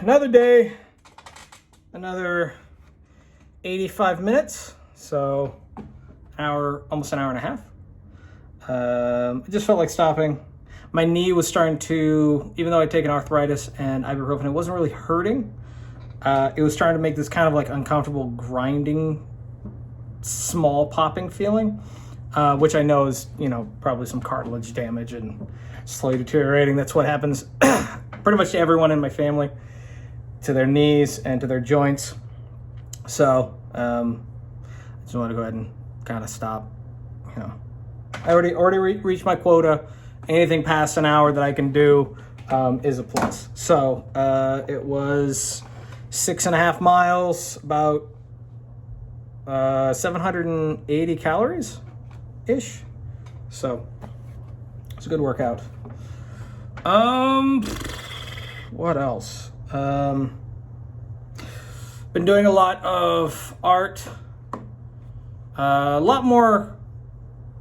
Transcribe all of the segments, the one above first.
another day, another 85 minutes, so almost an hour and a half. I just felt like stopping. My knee was starting to, even though I'd taken arthritis and ibuprofen, it wasn't really hurting. It was starting to make this kind of like uncomfortable grinding, small popping feeling, which I know is, probably some cartilage damage and slowly deteriorating. That's what happens pretty much to everyone in my family, to their knees and to their joints. So I just want to go ahead and kind of stop. I already reached my quota. Anything past an hour that I can do is a plus. So it was 6.5 miles, about 780 calories ish. So it's a good workout. What else? Been doing a lot of art.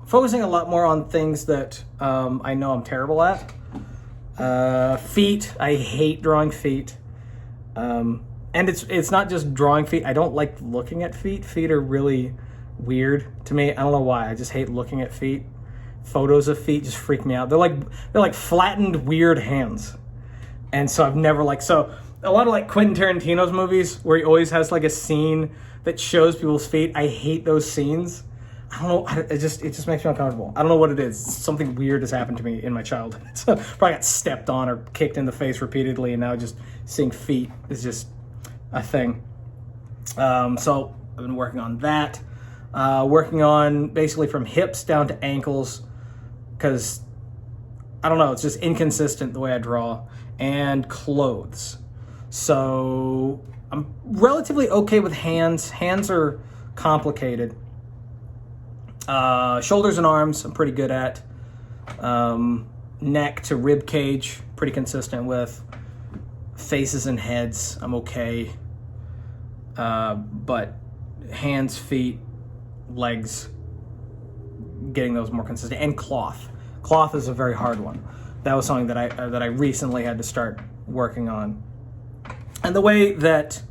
Focusing a lot more on things that I know I'm terrible at. Feet. I hate drawing feet. And it's not just drawing feet. I don't like looking at feet. Feet are really weird to me. I don't know why. I just hate looking at feet. Photos of feet just freak me out. They're like flattened weird hands. And so I've never so a lot of like Quentin Tarantino's movies where he always has like a scene that shows people's feet. I hate those scenes. I don't know. It just makes me uncomfortable. I don't know what it is. Something weird has happened to me in my childhood. So probably got stepped on or kicked in the face repeatedly, and now just seeing feet is just a thing. So I've been working on that. Working on basically from hips down to ankles, because I don't know. It's just inconsistent the way I draw, and clothes. So I'm relatively okay with hands. Hands are complicated. Shoulders and arms, I'm pretty good at. Neck to rib cage, pretty consistent with. Faces and heads, I'm okay. But hands, feet, legs, getting those more consistent. And cloth. Cloth is a very hard one. That was something that I recently had to start working on. And the way that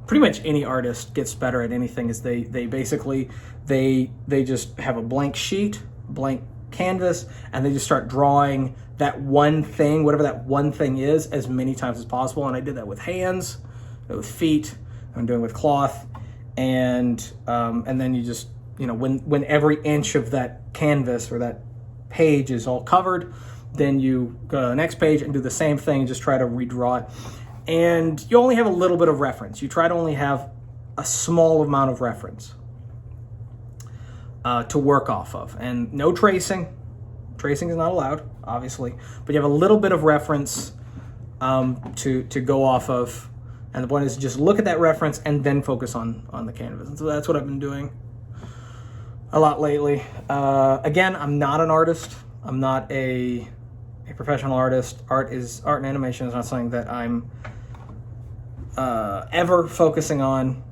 pretty much any artist gets better at anything is they basically just have a blank sheet, blank canvas, and they just start drawing that one thing, whatever that one thing is, as many times as possible. And I did that with hands, with feet, I'm doing it with cloth, and then you just, when every inch of that canvas or that page is all covered, then you go to the next page and do the same thing and just try to redraw it. And you only have a little bit of reference. You try to only have a small amount of reference to work off of. And no tracing. Tracing is not allowed, obviously. But you have a little bit of reference to go off of. And the point is just look at that reference and then focus on the canvas. And so that's what I've been doing a lot lately. Again, I'm not an artist. I'm not a professional artist. Art and animation is not something that I'm ever focusing on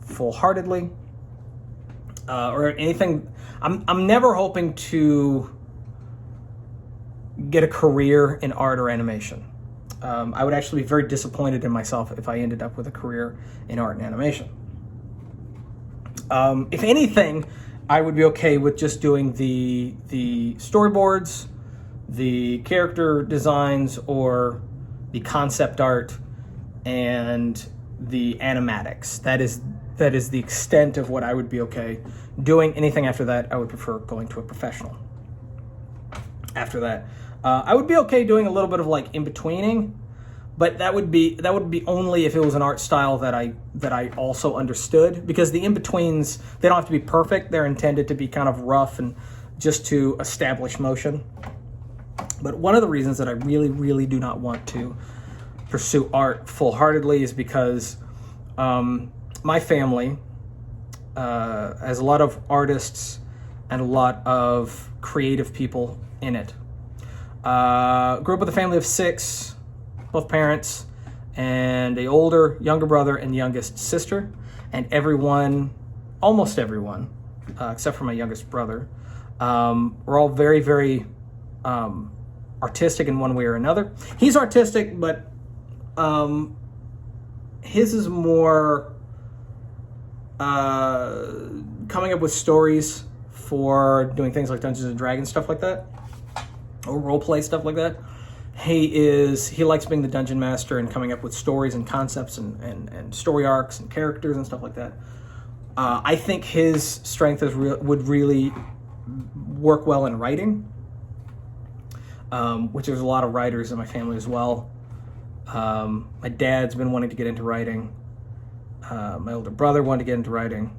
full-heartedly or anything. I'm never hoping to get a career in art or animation. I would actually be very disappointed in myself if I ended up with a career in art and animation. If anything, I would be okay with just doing the storyboards, the character designs, or the concept art, and the animatics. That is the extent of what I would be okay doing. Anything after that, I would prefer going to a professional. After that, I would be okay doing a little bit of like in-betweening, but that would be only if it was an art style that I also understood, because the in-betweens, they don't have to be perfect. They're intended to be kind of rough and just to establish motion. But one of the reasons that I really, really do not want to pursue art full-heartedly is because my family has a lot of artists and a lot of creative people in it. Grew up with a family of 6, both parents, and a older, younger brother and youngest sister. And almost everyone, except for my youngest brother, were all very, very artistic in one way or another. He's artistic, but his is more coming up with stories for doing things like Dungeons and Dragons, stuff like that, or role play stuff like that. He likes being the dungeon master and coming up with stories and concepts and story arcs and characters and stuff like that. I think his strength would really work well in writing, which there's a lot of writers in my family as well. My dad's been wanting to get into writing. My older brother wanted to get into writing.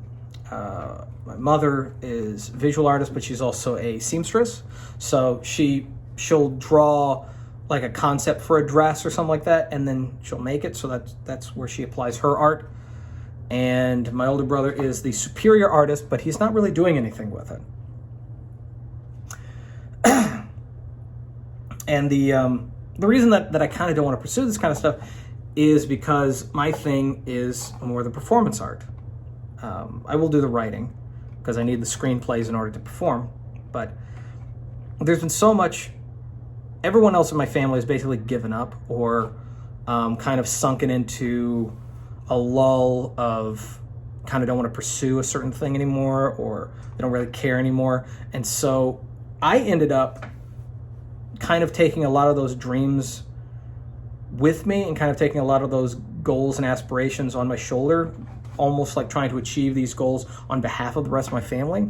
My mother is a visual artist, but she's also a seamstress. So she'll draw like a concept for a dress or something like that, and then she'll make it. So that's where she applies her art. And my older brother is the superior artist, but he's not really doing anything with it. And the reason that I kind of don't want to pursue this kind of stuff is because my thing is more the performance art. I will do the writing because I need the screenplays in order to perform. But there's been so much. Everyone else in my family has basically given up or kind of sunken into a lull of kind of don't want to pursue a certain thing anymore, or they don't really care anymore. And so I ended up kind of taking a lot of those dreams with me and kind of taking a lot of those goals and aspirations on my shoulder, almost like trying to achieve these goals on behalf of the rest of my family.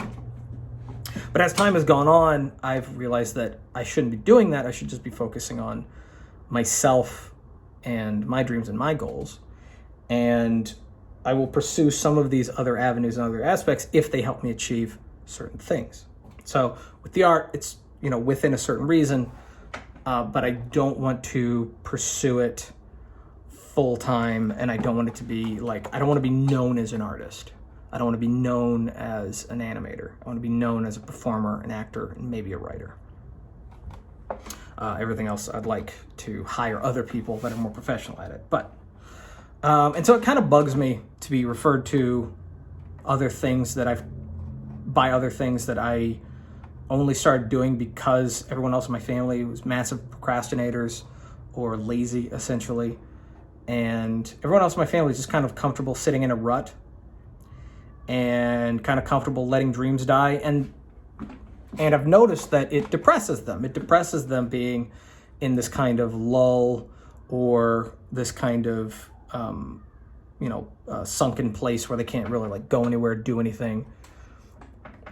But as time has gone on, I've realized that I shouldn't be doing that. I should just be focusing on myself and my dreams and my goals. And I will pursue some of these other avenues and other aspects if they help me achieve certain things. So with the art, it's, within a certain reason, but I don't want to pursue it full time, and I don't want it to be I don't want to be known as an artist. I don't want to be known as an animator. I want to be known as a performer, an actor, and maybe a writer. Everything else, I'd like to hire other people that are more professional at it. But and so it kind of bugs me to be referred to other things that I only started doing because everyone else in my family was massive procrastinators or lazy, essentially. And everyone else in my family is just kind of comfortable sitting in a rut and kind of comfortable letting dreams die. And I've noticed that it depresses them. It depresses them being in this kind of lull or this kind of, sunken place where they can't really go anywhere, do anything.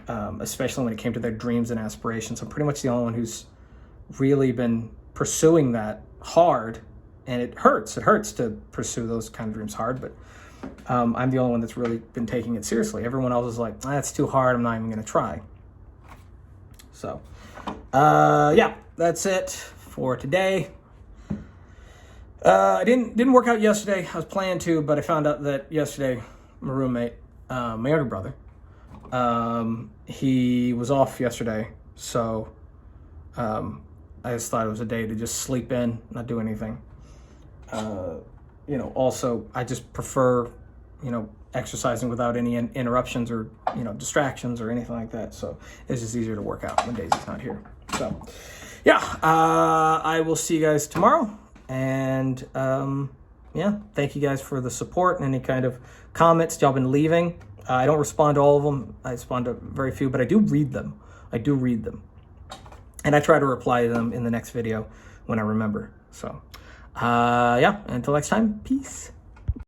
Especially when it came to their dreams and aspirations. I'm pretty much the only one who's really been pursuing that hard, and it hurts. It hurts to pursue those kind of dreams hard, but I'm the only one that's really been taking it seriously. Everyone else is like, that's too hard, I'm not even going to try. So, that's it for today. I didn't work out yesterday. I was planning to, but I found out that yesterday, my roommate, my younger brother, he was off yesterday, so I just thought it was a day to just sleep in, not do anything. Also, I just prefer, exercising without any interruptions or, distractions or anything like that. So it's just easier to work out when Daisy's not here. So, I will see you guys tomorrow. And, thank you guys for the support and any kind of comments y'all been leaving. I don't respond to all of them. I respond to very few, but I do read them. And I try to reply to them in the next video when I remember. So, until next time, peace.